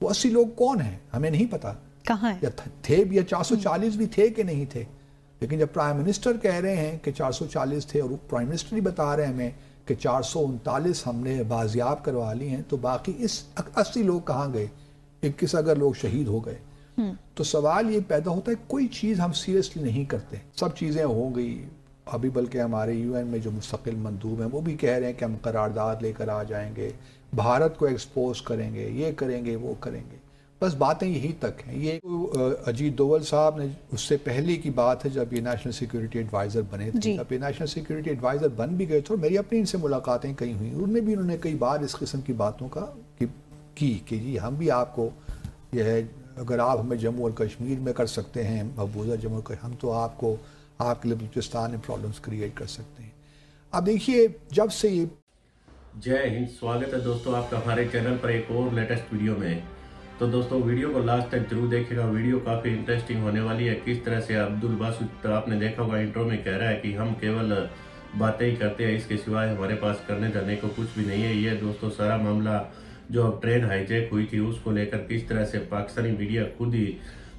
वो 80 लोग कौन हैं हमें नहीं पता, कहाँ है, या थे भी, या 440 भी थे कि नहीं थे। लेकिन जब प्राइम मिनिस्टर कह रहे हैं कि 440 थे और प्राइम मिनिस्टर ही बता रहे हैं हमें कि 439 हमने बाजियाब करवा ली हैं, तो बाकी इस 80 लोग कहाँ गए? 21 अगर लोग शहीद हो गए तो सवाल ये पैदा होता है कोई चीज़ हम सीरियसली नहीं करते। सब चीज़ें हो गई, अभी बल्कि हमारे यूएन में जो मुस्तकिल मंदूब हैं वो भी कह रहे हैं कि हम करारदाद लेकर आ जाएंगे, भारत को एक्सपोज करेंगे, ये करेंगे वो करेंगे, बस बातें यही तक हैं। ये अजीत डोवल साहब ने, उससे पहले की बात है जब ये नेशनल सिक्योरिटी एडवाइज़र बने थे, जब ये नेशनल सिक्योरिटी एडवाइज़र बन भी गए थे, मेरी अपनी इनसे मुलाकातें कई हुई, उन्होंने कई बार इस किस्म की बातों का की कि जी हम भी आपको यह है, अगर आप हमें जम्मू और कश्मीर में कर सकते हैं, मकबूजा जम्मू और कश्मीर, हम तो आपको आपके लिए बलूचिस्तान में प्रॉब्लम्स क्रिएट कर सकते हैं। अब देखिए जब से ये जय हिंद, स्वागत है दोस्तों आपका हमारे चैनल पर एक और लेटेस्ट वीडियो में। तो दोस्तों वीडियो को लास्ट तक जरूर देखिएगा, वीडियो काफ़ी इंटरेस्टिंग होने वाली है। किस तरह से अब्दुल बासुत, आपने देखा होगा इंट्रो में कह रहा है कि हम केवल बातें ही करते हैं, इसके सिवाय हमारे पास करने जाने को कुछ भी नहीं है। ये दोस्तों सारा मामला जो अब ट्रेन हाईजैक हुई थी उसको लेकर किस तरह से पाकिस्तानी मीडिया खुद ही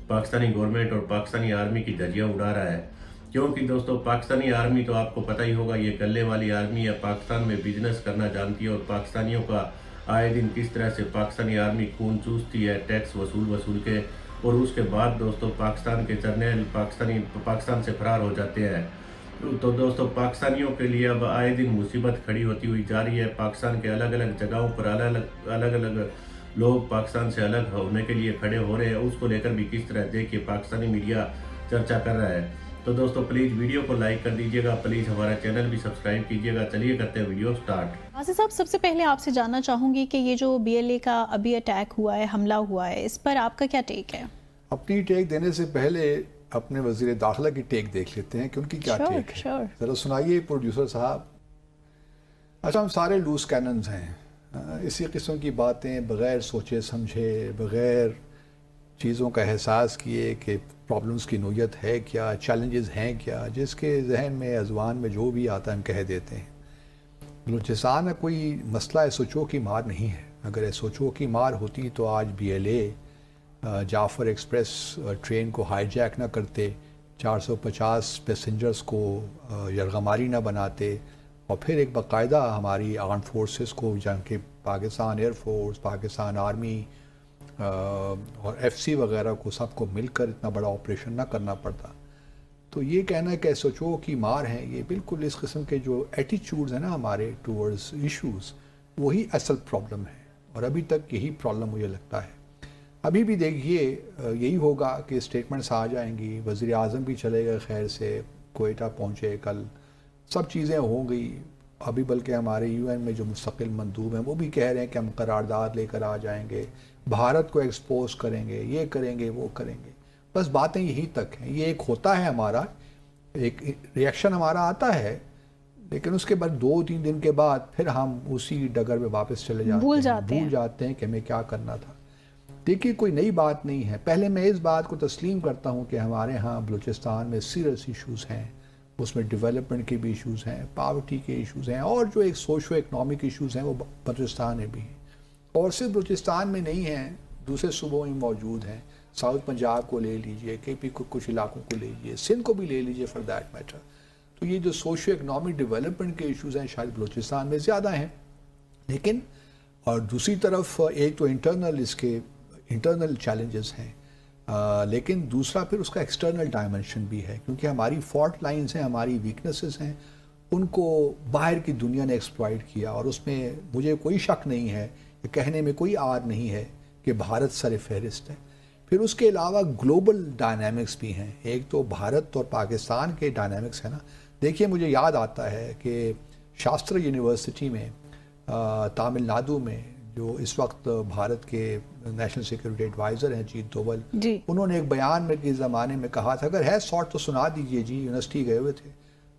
पाकिस्तानी गवर्नमेंट और पाकिस्तानी आर्मी की धज्जियां उड़ा रहा है। क्योंकि दोस्तों पाकिस्तानी आर्मी तो आपको पता ही होगा, ये गले वाली आर्मी है, पाकिस्तान में बिजनेस करना जानती है और पाकिस्तानियों का आए दिन किस तरह से पाकिस्तानी आर्मी खून चूसती है टैक्स वसूल के, और उसके बाद दोस्तों पाकिस्तान के जर्नल पाकिस्तान से फरार हो जाते हैं। तो दोस्तों पाकिस्तानियों के लिए अब आए दिन मुसीबत खड़ी होती हुई जा रही है। पाकिस्तान के अलग अलग जगहों पर अलग अलग लोग पाकिस्तान से अलग होने के लिए खड़े हो रहे हैं, उसको लेकर भी किस तरह देखिए पाकिस्तानी मीडिया चर्चा कर रहा है। तो दोस्तों प्लीज़ वीडियो को लाइक कर दीजिएगा, प्लीज़ हमारा चैनल भी सब्सक्राइब कीजिएगा। चलिए करते हैं वीडियो स्टार्ट। आसिफ साहब, सबसे पहले आपसे जानना चाहूंगी कि ये जो BLA का अभी अटैक हुआ है, हमला हुआ है, इस पर आपका क्या टेक है? अपनी टेक देने से पहले अपने वजीर दाखिला की टेक देख लेते हैं कि उनकी क्या टेक है। जरा सुनाइए प्रोड्यूसर साहब। अच्छा, हम सारे लूज कैनन्स हैं, इसी किस्म की बातें बग़ैर सोचे समझे, बग़ैर चीज़ों का एहसास किए कि प्रॉब्लम्स की नोयत है क्या, चैलेंजेस हैं क्या, जिसके जहन में अज़वान में जो भी आता है हम कह देते हैं। बलूचिस्तान में कोई मसला एसओचओ की मार नहीं है। अगर एसओचओ की मार होती तो आज BLA जाफ़र एक्सप्रेस ट्रेन को हाईजैक ना करते, 450 पैसेंजर्स को यरगमारी ना बनाते, और फिर एक बाकायदा हमारी आर्म फोर्सेस को, जहाँ के पाकिस्तान एयरफोर्स, पाकिस्तान आर्मी और FC वगैरह को सबको मिलकर इतना बड़ा ऑपरेशन ना करना पड़ता। तो ये कहना है कि एसओचओ की मार है, ये बिल्कुल इस किस्म के जो एटीट्यूड्स हैं ना हमारे टूवर्ड्स इश्यूज़, वही असल प्रॉब्लम है। और अभी तक यही प्रॉब्लम मुझे लगता है। अभी भी देखिए यही होगा कि स्टेटमेंट्स आ जाएंगी, वज़ीर आज़म भी चले गए खैर से, कोयटा पहुँचे कल, सब चीज़ें हो गई। अभी बल्कि हमारे UN में जो मुस्तकिल मंदूब हैं वो भी कह रहे हैं कि हम करारदाद लेकर आ जाएंगे, भारत को एक्सपोज करेंगे, ये करेंगे वो करेंगे, बस बातें यही तक हैं। ये एक होता है हमारा, एक रिएक्शन हमारा आता है, लेकिन उसके बाद 2-3 दिन के बाद फिर हम उसी डगर में वापस चले जाते हैं, भूल जाते हैं कि हमें क्या करना था। देखिए कोई नई बात नहीं है। पहले मैं इस बात को तस्लीम करता हूँ कि हमारे यहाँ बलूचिस्तान में सीरियस इश्यूज़ हैं, उसमें डेवलपमेंट के भी इश्यूज़ हैं, पावर्टी के इश्यूज़ हैं, और जो एक सोशो इकनॉमिक इश्यूज़ हैं वो बलूचिस्तान में भी हैं। और सिर्फ बलूचिस्तान में नहीं हैं, दूसरे सूबों में मौजूद हैं। साउथ पंजाब को ले लीजिए, KP को, कुछ इलाकों को ले लीजिए, सिंध को भी ले लीजिए फॉर दैट मैटर। तो ये जो सोशो इकनॉमिक डेवलपमेंट के इश्यूज़ हैं शायद बलूचिस्तान में ज़्यादा हैं। लेकिन और दूसरी तरफ एक तो इंटरनल चैलेंजेस हैं, लेकिन दूसरा फिर उसका एक्सटर्नल डायमेंशन भी है, क्योंकि हमारी फॉल्ट लाइंस हैं, हमारी वीकनेसेस हैं, उनको बाहर की दुनिया ने एक्सप्लॉइट किया। और उसमें मुझे कोई शक नहीं है, कहने में कोई आर नहीं है कि भारत सर फहरिस्त है। फिर उसके अलावा ग्लोबल डायनामिक्स भी हैं। एक तो भारत और पाकिस्तान के डायनामिक्स है ना। देखिए मुझे याद आता है कि शास्त्र यूनिवर्सिटी में तमिलनाडु में जो इस वक्त भारत के नेशनल सिक्योरिटी एडवाइज़र हैं अजीत डोवल, उन्होंने एक बयान में के ज़माने में कहा था, अगर है शॉर्ट तो सुना दीजिए जी। यूनिवर्सिटी गए हुए थे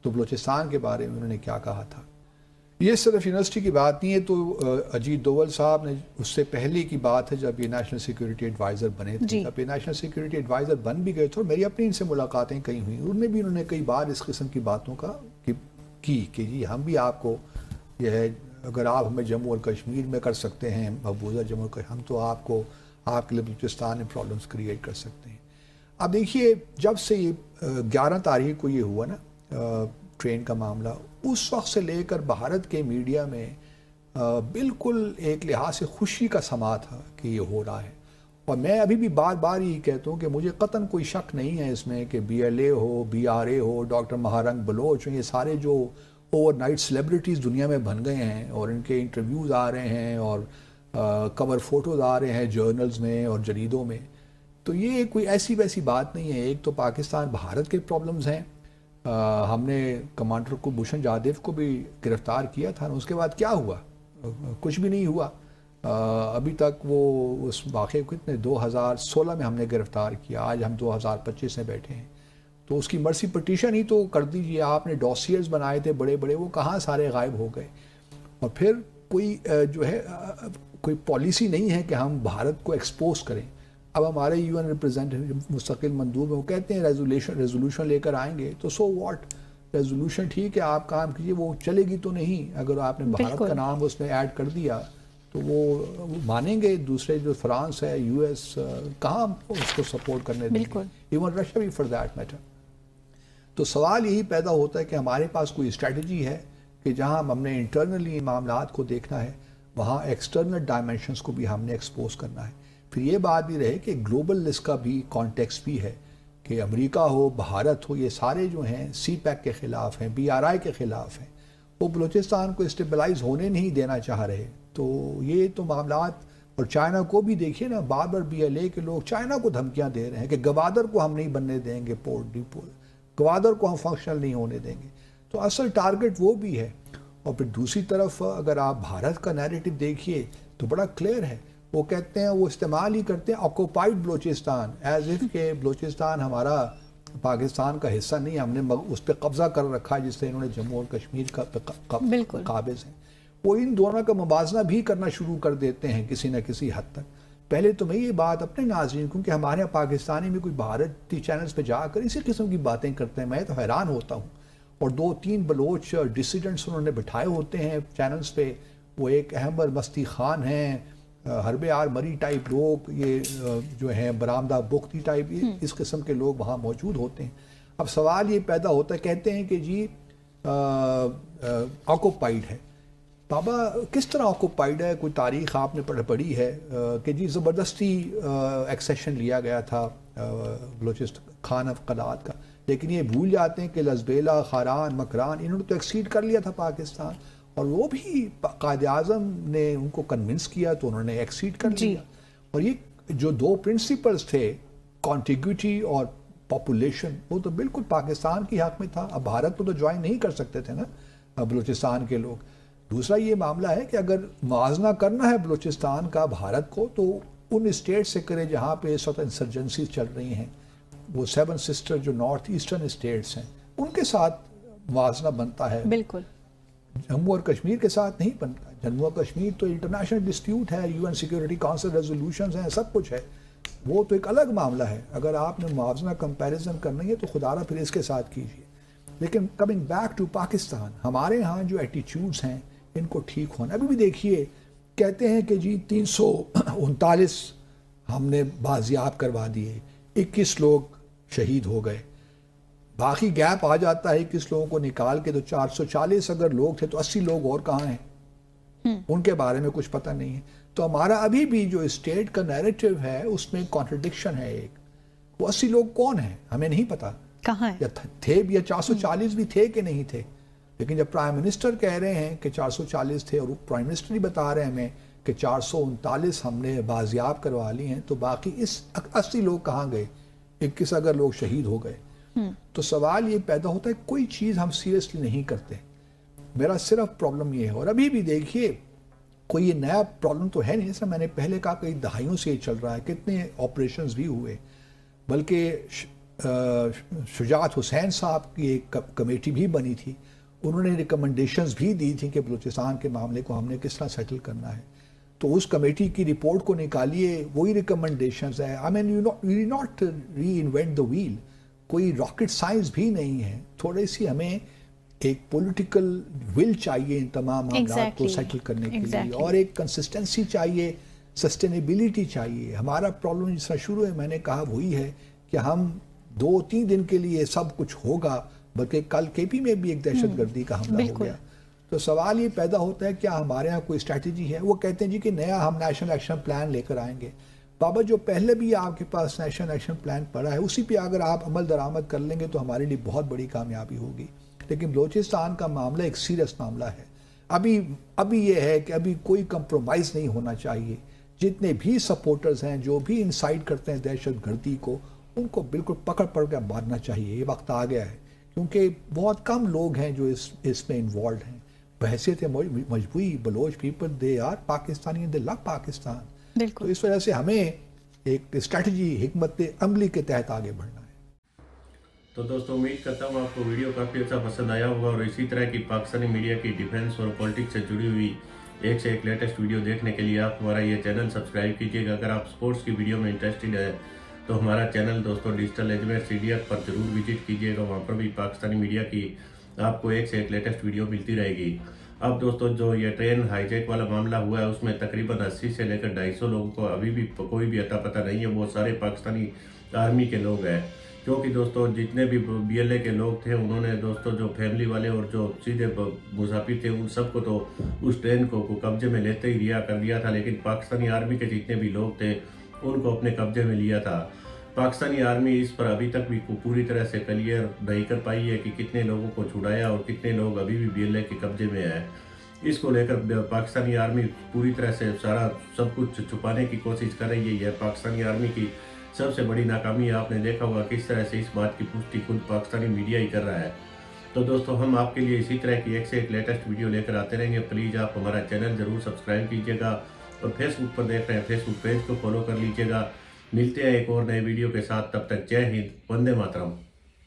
तो बलूचिस्तान के बारे में उन्होंने क्या कहा था। ये सिर्फ यूनिवर्सिटी की बात नहीं है, तो अजीत डोवल साहब ने, उससे पहले की बात है जब ये नेशनल सिक्योरिटी एडवाइज़र बने थे, जब ये नेशनल सिक्योरिटी एडवाइज़र बन भी गए थे, और मेरी अपनी इनसे मुलाकातें कई हुई, उन्होंने कई बार इस किस्म की बातों का की कि जी हम भी आपको यह है, अगर आप हमें जम्मू और कश्मीर में कर सकते हैं, मकबूजा जम्मू और कश्मीर, हम तो आपको आपके लिए बलूचिस्तान में प्रॉब्लम्स क्रिएट कर सकते हैं। अब देखिए, जब से ये 11 तारीख को ये हुआ ना ट्रेन का मामला, उस वक्त से लेकर भारत के मीडिया में बिल्कुल एक लिहाज से खुशी का समा था कि ये हो रहा है। और मैं अभी भी बार बार यही कहता हूँ कि मुझे कतन कोई शक नहीं है इसमें कि BLA हो, BRA हो, डॉक्टर महारंग बलोच हो, ये सारे जो ओवरनाइट सेलिब्रिटीज़ दुनिया में बन गए हैं और इनके इंटरव्यूज़ आ रहे हैं और कवर फोटोज़ आ रहे हैं जर्नल्स में और जरीदों में, तो ये कोई ऐसी वैसी बात नहीं है। एक तो पाकिस्तान भारत के प्रॉब्लम्स हैं, हमने कमांडर कुलभूषण जाधव को भी गिरफ्तार किया था, उसके बाद क्या हुआ? कुछ भी नहीं हुआ। अभी तक वो उस वाक़े को कितने 2016 में हमने गिरफ्तार किया, आज हम 2025 में बैठे हैं, तो उसकी मर्सी पटिशन ही तो कर दीजिए। आपने डॉसियर्स बनाए थे बड़े बड़े, वो कहाँ सारे गायब हो गए। और फिर कोई जो है कोई पॉलिसी नहीं है कि हम भारत को एक्सपोज करें। अब हमारे UN रिप्रेजेंटेटिव मुस्तकिल मंदूब हैं, वो कहते हैं रेजोल्यूशन लेकर आएंगे, तो सो व्हाट, रेजोल्यूशन ठीक है, आप काम कीजिए, वो चलेगी तो नहीं। अगर आपने भारत का नाम उसमें ऐड कर दिया तो वो मानेंगे दूसरे जो फ्रांस है, US कहाँ उसको सपोर्ट करने देंगे, इवन रशिया भी फॉर दैट मैटर। तो सवाल यही पैदा होता है कि हमारे पास कोई स्ट्रेटजी है कि जहाँ हमने इंटरनली मामलात को देखना है, वहाँ एक्सटर्नल डायमेंशंस को भी हमने एक्सपोज करना है। फिर ये बात भी रहे कि ग्लोबल लिस्ट का भी कॉन्टेक्स्ट भी है कि अमेरिका हो, भारत हो, ये सारे जो हैं CPEC के ख़िलाफ़ हैं, BRI के ख़िलाफ़ हैं, वो बलूचिस्तान को स्टेबलाइज होने नहीं देना चाह रहे। तो ये तो मामलात, और चाइना को भी देखिए ना, बार बार BLA के लोग चाइना को धमकियाँ दे रहे हैं कि गवादर को हम नहीं बनने देंगे, पोर्ट डिपो गवादर को हम फंक्शनल नहीं होने देंगे। तो असल टारगेट वो भी है। और फिर दूसरी तरफ अगर आप भारत का नैरेटिव देखिए तो बड़ा क्लियर है, वो कहते हैं, वो इस्तेमाल ही करते हैं ऑक्यूपाइड बलूचिस्तान, एज इफ के बलूचिस्तान हमारा पाकिस्तान का हिस्सा नहीं, हमने उस पर कब्जा कर रखा है, जिससे इन्होंने जम्मू और कश्मीर का काबिज हैं। वो इन दोनों का मुवाजना भी करना शुरू कर देते हैं किसी न किसी हद तक। पहले तो मैं ये बात अपने नाज़रीन, क्योंकि हमारे यहाँ पाकिस्तानी में कोई भारतीय चैनल्स पे जाकर इसी किस्म की बातें करते हैं, मैं तो हैरान होता हूँ। और 2-3 बलोच डिसिडेंट्स उन्होंने बिठाए होते हैं चैनल्स पे, वो एक अहमद मस्ती खान हैं, हरबे आर मरी टाइप लोग, ये जो हैं बरामदा बुख्ती टाइप, इस किस्म के लोग वहाँ मौजूद होते हैं। अब सवाल ये पैदा होता है, कहते हैं कि जी ऑक्यूपाइड है। बाबा किस तरह ऑक्यूपाइड है? कोई तारीख़ आपने पढ़ी है कि जी ज़बरदस्ती एक्सेशन लिया गया था बलूचिस्तान खान अफ़क़लात का, लेकिन ये भूल जाते हैं कि लज़बेला, खारान, मकरान, इन्होंने तो एक्सीड कर लिया था पाकिस्तान, और वो भी कायद आज़म ने उनको कन्विंस किया तो उन्होंने एक्सीड कर लिया। और ये जो 2 प्रिंसिपल्स थे, कॉन्टिग्यूटी और पॉपुलेशन, वो तो बिल्कुल पाकिस्तान की हक में था। अब भारत को तो ज्वाइन नहीं कर सकते थे ना बलूचिस्तान के लोग। दूसरा ये मामला है कि अगर मुआवजा करना है बलूचिस्तान का भारत को, तो उन स्टेट से करे जहाँ पे इस वक्त इंसर्जेंसी चल रही हैं, वो 7 सिस्टर जो नॉर्थ ईस्टर्न स्टेट्स हैं, उनके साथ मुआवजा बनता है। बिल्कुल जम्मू और कश्मीर के साथ नहीं बनता। जम्मू और कश्मीर तो इंटरनेशनल डिस्प्यूट है, UN सिक्योरिटी काउंसिल रेजोल्यूशंस हैं, सब कुछ है, वो तो एक अलग मामला है। अगर आपने मुआवजा कंपैरिजन करनी है तो खुदारा फिर इसके साथ कीजिए। लेकिन कमिंग बैक टू पाकिस्तान, हमारे यहाँ जो एटीट्यूड्स हैं इनको ठीक होना। अभी भी देखिए, कहते हैं कि जी 339 हमने बाजियाब करवा दिए, 21 लोग शहीद हो गए, बाकी गैप आ जाता है 21 लोगों को निकाल के, तो 440 अगर लोग थे तो 80 लोग और कहाँ हैं, उनके बारे में कुछ पता नहीं है। तो हमारा अभी भी जो स्टेट का नैरेटिव है उसमें कॉन्ट्रडिक्शन है। एक वो 80 लोग कौन है हमें नहीं पता, कहाँ है, या थे भी, या 440 भी थे कि नहीं थे। लेकिन जब प्राइम मिनिस्टर कह रहे हैं कि 440 थे, और प्राइम मिनिस्टर ही बता रहे हैं हमें कि 439 हमने बाजियाब करवा ली हैं, तो बाकी इस 80 लोग कहाँ गए? 21 अगर लोग शहीद हो गए। तो सवाल ये पैदा होता है, कोई चीज़ हम सीरियसली नहीं करते। मेरा सिर्फ प्रॉब्लम ये है। और अभी भी देखिए, कोई ये नया प्रॉब्लम तो है नहीं, जैसा मैंने पहले कहा, कई दहाइयों से ये चल रहा है, कितने ऑपरेशंस भी हुए। बल्कि शुजात हुसैन साहब की एक कमेटी भी बनी थी, उन्होंने रिकमेंडेशंस भी दी थी कि बलूचिस्तान के मामले को हमने किस तरह सेटल करना है। तो उस कमेटी की रिपोर्ट को निकालिए, वही रिकमेंडेशंस है। आई मीन यू नॉट री इन्वेंट द व्हील, कोई रॉकेट साइंस भी नहीं है। थोड़ी सी हमें एक पॉलिटिकल विल चाहिए इन तमाम मामलों को सेटल करने के लिए, और एक कंसिस्टेंसी चाहिए सस्टेनेबिलिटी चाहिए। हमारा प्रॉब्लम जिस तरह शुरू में मैंने कहा वही है कि हम 2-3 दिन के लिए सब कुछ होगा, बल्कि कल केपी में भी एक दहशतगर्दी का हमला हो गया। तो सवाल ये पैदा होता है क्या हमारे यहाँ कोई स्ट्रैटेजी है? वो कहते हैं जी कि नया हम नेशनल एक्शन प्लान लेकर आएंगे। बाबा जो पहले भी आपके पास नेशनल एक्शन प्लान पड़ा है उसी पे अगर आप अमल दरामद कर लेंगे तो हमारे लिए बहुत बड़ी कामयाबी होगी। लेकिन बलोचिस्तान का मामला एक सीरियस मामला है। अभी ये है कि अभी कोई कंप्रोमाइज़ नहीं होना चाहिए। जितने भी सपोर्टर्स हैं, जो भी इंसाइट करते हैं दहशतगर्दी को, उनको बिल्कुल पकड़ कर मारना चाहिए। ये वक्त आ गया है, क्योंकि बहुत कम लोग हैं जो इसमें इन्वॉल्व हैं। बहसियत मजबूरी Baloch people, they are Pakistani and they love Pakistan. तो इस वजह से हमें एक स्ट्रैटेजी हिकमत अमली के तहत आगे बढ़ना है। तो दोस्तों उम्मीद करता हूँ आपको वीडियो काफ़ी अच्छा पसंद आया होगा और इसी तरह की पाकिस्तानी मीडिया की डिफेंस और पॉलिटिक्स से जुड़ी हुई एक से एक लेटेस्ट वीडियो देखने के लिए आप हमारा ये चैनल सब्सक्राइब कीजिएगा। अगर आप स्पोर्ट्स की वीडियो में इंटरेस्टेड है तो हमारा चैनल दोस्तों डिजिटल एजमेंट CDF पर जरूर विजिट कीजिएगा। वहाँ पर भी पाकिस्तानी मीडिया की आपको एक से एक लेटेस्ट वीडियो मिलती रहेगी। अब दोस्तों जो ये ट्रेन हाईजैक वाला मामला हुआ है उसमें तकरीबन 80 से लेकर 250 लोगों को अभी भी कोई भी अता पता नहीं है। वो सारे पाकिस्तानी आर्मी के लोग हैं, क्योंकि दोस्तों जितने भी BLA के लोग थे उन्होंने दोस्तों जो फैमिली वाले और जो सीधे मुसाफिर थे उन सबको तो उस ट्रेन को कब्जे में लेते ही रिहा कर दिया था। लेकिन पाकिस्तानी आर्मी के जितने भी लोग थे उनको अपने कब्जे में लिया था। पाकिस्तानी आर्मी इस पर अभी तक भी पूरी तरह से क्लियर नहीं कर पाई है कि कितने लोगों को छुड़ाया और कितने लोग अभी भी BLA के कब्जे में है। इसको लेकर पाकिस्तानी आर्मी पूरी तरह से सारा सब कुछ छुपाने की कोशिश कर रही है। यह पाकिस्तानी आर्मी की सबसे बड़ी नाकामी है। आपने देखा होगा किस तरह से इस बात की पुष्टि खुद पाकिस्तानी मीडिया ही कर रहा है। तो दोस्तों हम आपके लिए इसी तरह की एक से एक लेटेस्ट वीडियो लेकर आते रहेंगे। प्लीज़ आप हमारा चैनल जरूर सब्सक्राइब कीजिएगा और फेसबुक पर देख रहे हैं फेसबुक पेज को फॉलो कर लीजिएगा। मिलते हैं एक और नए वीडियो के साथ, तब तक जय हिंद, वंदे मातरम।